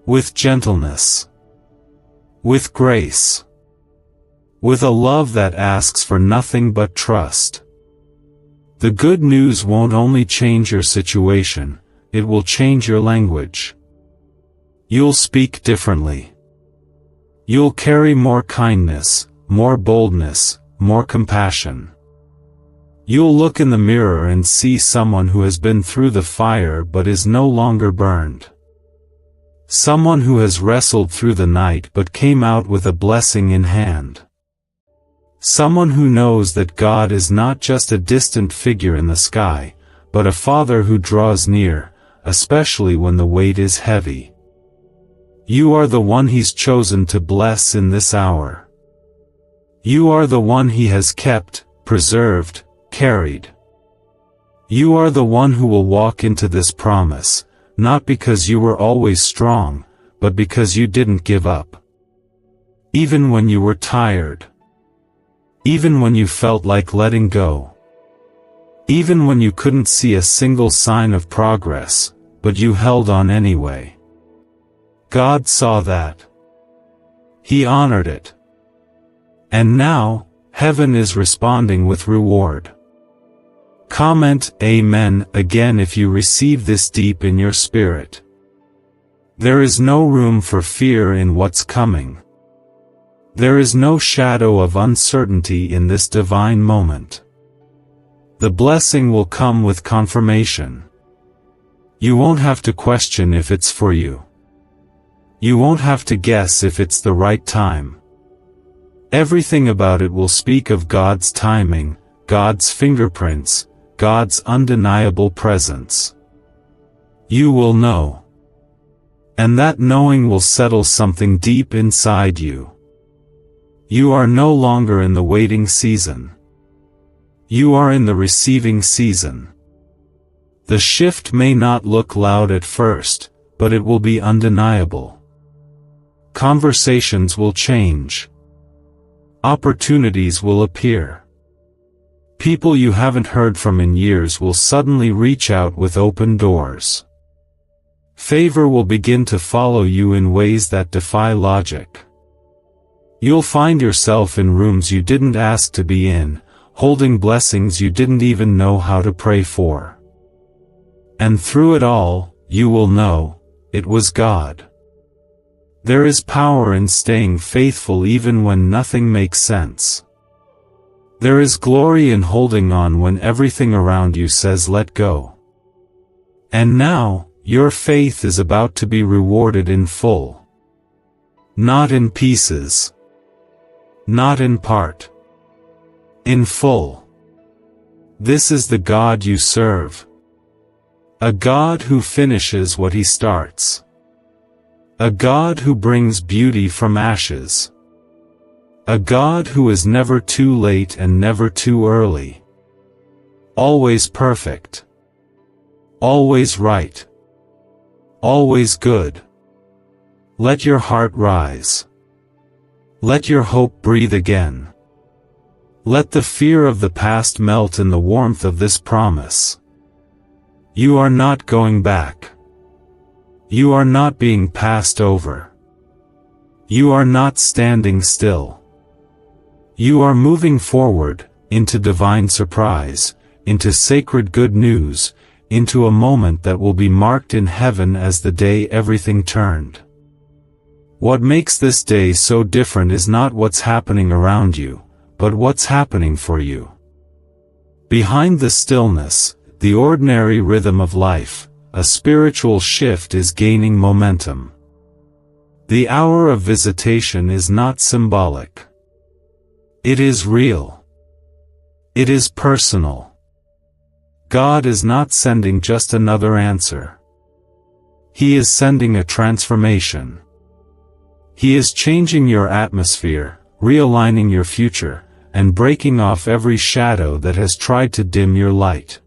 Speaker 1: With gentleness. With grace. With a love that asks for nothing but trust. The good news won't only change your situation, it will change your language. You'll speak differently. You'll carry more kindness, more boldness, more compassion. You'll look in the mirror and see someone who has been through the fire but is no longer burned. Someone who has wrestled through the night but came out with a blessing in hand. Someone who knows that God is not just a distant figure in the sky, but a Father who draws near, especially when the weight is heavy. You are the one He's chosen to bless in this hour. You are the one He has kept, preserved, carried. You are the one who will walk into this promise, not because you were always strong, but because you didn't give up. Even when you were tired. Even when you felt like letting go. Even when you couldn't see a single sign of progress, but you held on anyway. God saw that. He honored it. And now, heaven is responding with reward. Comment Amen again if you receive this deep in your spirit. There is no room for fear in what's coming. There is no shadow of uncertainty in this divine moment. The blessing will come with confirmation. You won't have to question if it's for you. You won't have to guess if it's the right time. Everything about it will speak of God's timing, God's fingerprints, God's undeniable presence. You will know. And that knowing will settle something deep inside you. You are no longer in the waiting season. You are in the receiving season. The shift may not look loud at first, but it will be undeniable. Conversations will change. Opportunities will appear. People you haven't heard from in years will suddenly reach out with open doors. Favor will begin to follow you in ways that defy logic. You'll find yourself in rooms you didn't ask to be in, holding blessings you didn't even know how to pray for. And through it all, you will know, it was God. There is power in staying faithful even when nothing makes sense. There is glory in holding on when everything around you says let go. And now, your faith is about to be rewarded in full. Not in pieces. Not in part. In full. This is the God you serve. A God who finishes what he starts. A God who brings beauty from ashes. A God who is never too late and never too early. Always perfect. Always right. Always good. Let your heart rise. Let your hope breathe again. Let the fear of the past melt in the warmth of this promise. You are not going back. You are not being passed over. You are not standing still. You are moving forward, into divine surprise, into sacred good news, into a moment that will be marked in heaven as the day everything turned. What makes this day so different is not what's happening around you, but what's happening for you. Behind the stillness, the ordinary rhythm of life, a spiritual shift is gaining momentum. The hour of visitation is not symbolic. It is real. It is personal. God is not sending just another answer. He is sending a transformation. He is changing your atmosphere, realigning your future, and breaking off every shadow that has tried to dim your light.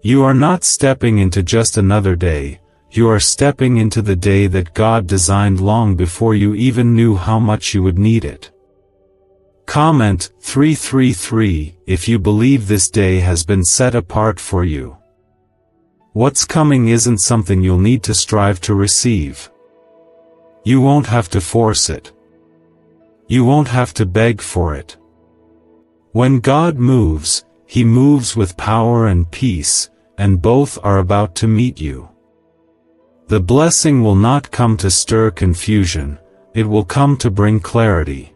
Speaker 1: You are not stepping into just another day, you are stepping into the day that God designed long before you even knew how much you would need it. Comment 333 if you believe this day has been set apart for you. What's coming isn't something you'll need to strive to receive. You won't have to force it. You won't have to beg for it. When God moves, He moves with power and peace, and both are about to meet you. The blessing will not come to stir confusion, it will come to bring clarity.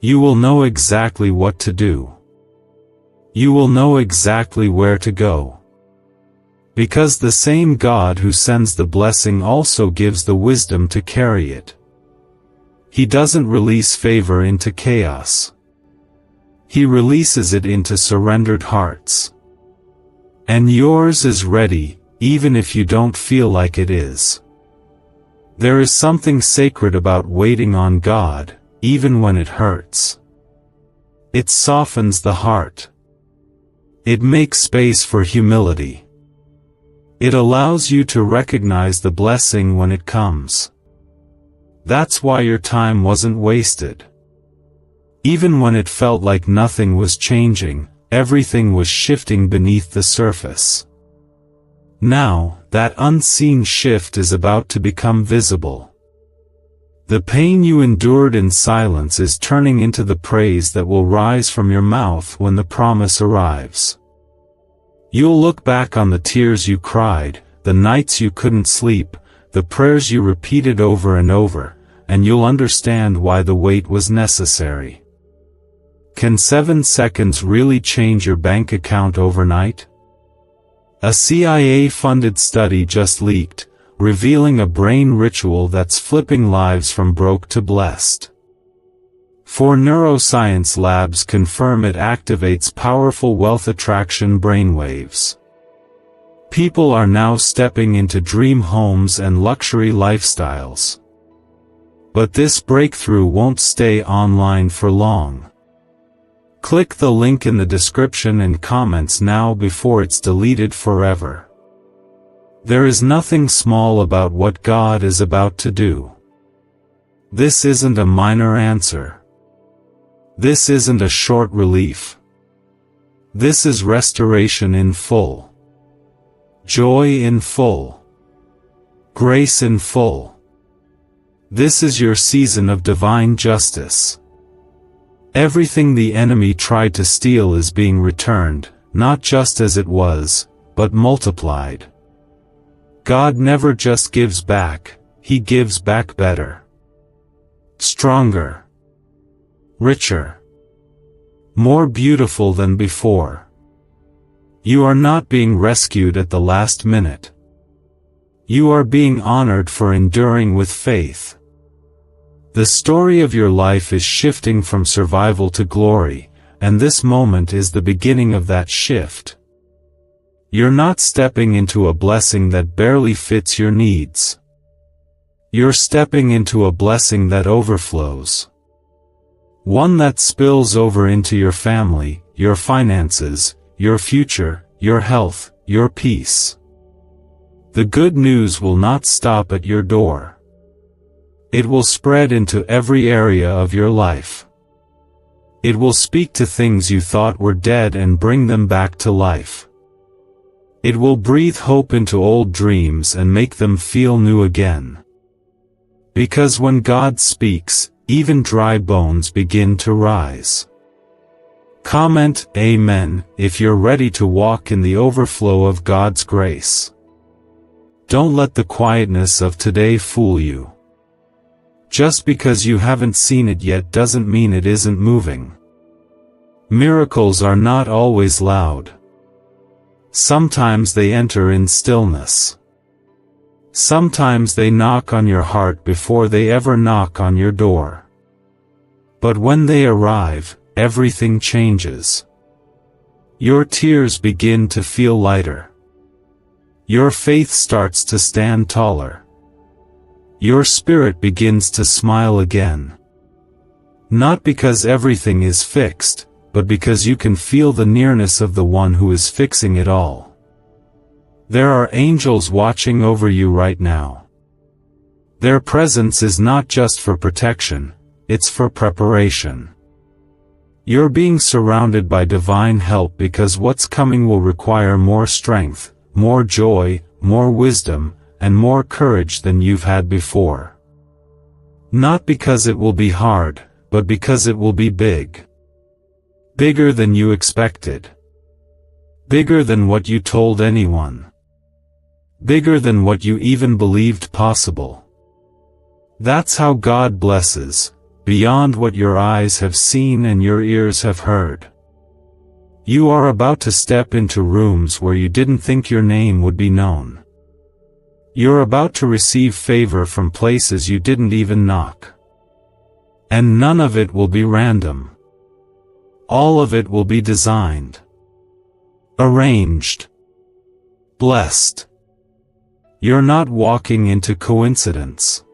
Speaker 1: You will know exactly what to do. You will know exactly where to go. Because the same God who sends the blessing also gives the wisdom to carry it. He doesn't release favor into chaos. He releases it into surrendered hearts. And yours is ready, even if you don't feel like it is. There is something sacred about waiting on God, even when it hurts. It softens the heart. It makes space for humility. It allows you to recognize the blessing when it comes. That's why your time wasn't wasted. Even when it felt like nothing was changing, everything was shifting beneath the surface. Now, that unseen shift is about to become visible. The pain you endured in silence is turning into the praise that will rise from your mouth when the promise arrives. You'll look back on the tears you cried, the nights you couldn't sleep, the prayers you repeated over and over, and you'll understand why the wait was necessary. Can 7 seconds really change your bank account overnight? A CIA-funded study just leaked, revealing a brain ritual that's flipping lives from broke to blessed. 4 neuroscience labs confirm it activates powerful wealth attraction brainwaves. People are now stepping into dream homes and luxury lifestyles. But this breakthrough won't stay online for long. Click the link in the description and comments now before it's deleted forever. There is nothing small about what God is about to do. This isn't a minor answer. This isn't a short relief. This is restoration in full. Joy in full. Grace in full. This is your season of divine justice. Everything the enemy tried to steal is being returned, not just as it was, but multiplied. God never just gives back, He gives back better. Stronger. Richer. More beautiful than before. You are not being rescued at the last minute. You are being honored for enduring with faith. The story of your life is shifting from survival to glory, and this moment is the beginning of that shift. You're not stepping into a blessing that barely fits your needs. You're stepping into a blessing that overflows. One that spills over into your family, your finances, your future, your health, your peace. The good news will not stop at your door. It will spread into every area of your life. It will speak to things you thought were dead and bring them back to life. It will breathe hope into old dreams and make them feel new again. Because when God speaks, even dry bones begin to rise. Comment Amen if you're ready to walk in the overflow of God's grace. Don't let the quietness of today fool you. Just because you haven't seen it yet doesn't mean it isn't moving. Miracles are not always loud. Sometimes they enter in stillness. Sometimes they knock on your heart before they ever knock on your door. But when they arrive, everything changes. Your tears begin to feel lighter. Your faith starts to stand taller. Your spirit begins to smile again. Not because everything is fixed, but because you can feel the nearness of the one who is fixing it all. There are angels watching over you right now. Their presence is not just for protection, it's for preparation. You're being surrounded by divine help because what's coming will require more strength, more joy, more wisdom, and more courage than you've had before. Not because it will be hard, but because it will be big. Bigger than you expected. Bigger than what you told anyone. Bigger than what you even believed possible. That's how God blesses, beyond what your eyes have seen and your ears have heard. You are about to step into rooms where you didn't think your name would be known. You're about to receive favor from places you didn't even knock. And none of it will be random. All of it will be designed. Arranged. Blessed. You're not walking into coincidence.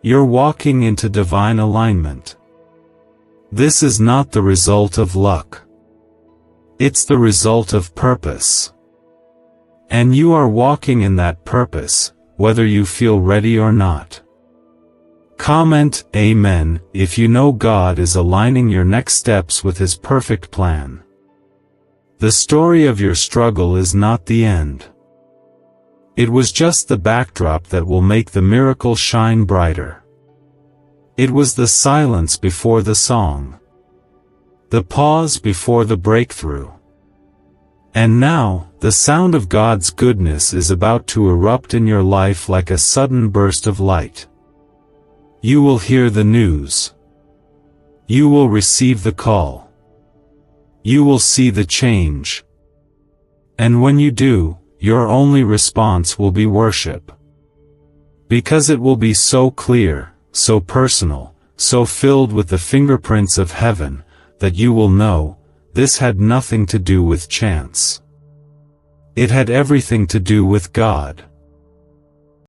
Speaker 1: You're walking into divine alignment. This is not the result of luck. It's the result of purpose. And you are walking in that purpose, whether you feel ready or not. Comment Amen if you know God is aligning your next steps with His perfect plan. The story of your struggle is not the end. It was just the backdrop that will make the miracle shine brighter. It was the silence before the song. The pause before the breakthrough. And now, the sound of God's goodness is about to erupt in your life like a sudden burst of light. You will hear the news. You will receive the call. You will see the change. And when you do, your only response will be worship. Because it will be so clear, so personal, so filled with the fingerprints of heaven, that you will know, this had nothing to do with chance. It had everything to do with God.